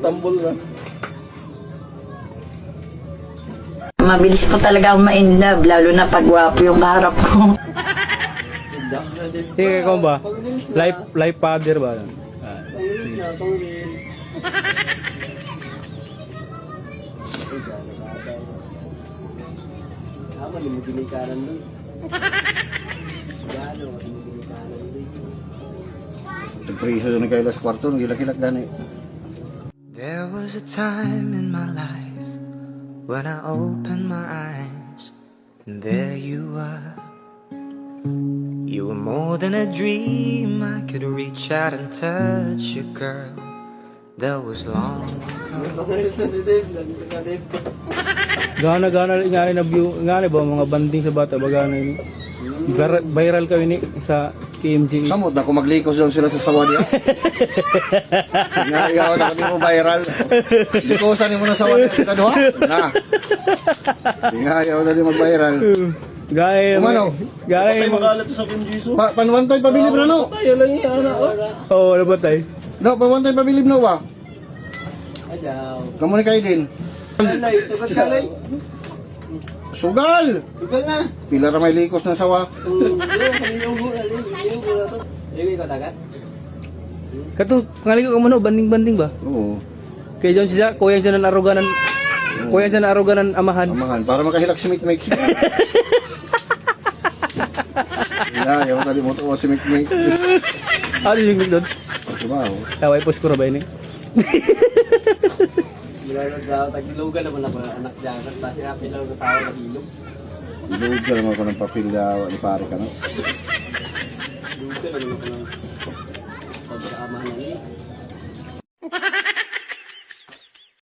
Tambol na. Mabilis ko talaga akong ma-inlove, lalo na pag gwapo yung kaharap ko. Tingin ko ba? Life father ba? Nagpriso na kayo sa kwarto, nagilak-ilak gani. There was a time in my life when I opened my eyes, and there you were. You were more than a dream. I could reach out and touch you, girl. That was long ago. Gana ingani na view, ingani ba mga banding sa bata ba gana ini? Viral kami ni sa KMG. Samot na kung maglikos daw sila sa sawa niya. Nga na kami mo viral. Likosan mo na sawa niya sa kaduha. Na. Nga na din mag-viral. Gaya Umano? Gaya mo. Magalit sa Kim Jesus. Panwantay pabilib na no. Tayo lang yan. Oo, ano ba tayo? No, panwantay pabilib no ba? Kamu ni kayo din. Kalay, tapat kalay. Sugal! Ikaw na. Pila ra may likos na sawa. Doon, sa niyugo na din. Niyugo na to. Ikaw dagat? Kato, pangalig ko mo banding-banding ba? Oo. Kay John siya, kuya siya ng aruganan. Kuya siya ng aruganan amahan. Amahan, para makahilak si Mikmik. Yung tali mo to si Mikmik. Ano yung lingkod doon? Wow. Kaway post ko ba ini? Tagilugan naman ako anak dyan. Tapos yung apilaw na tawa na hilog. Iluod ka naman ko ng papel na ni pare ka no? Lugan naman ako ng pagkaamahan na niya.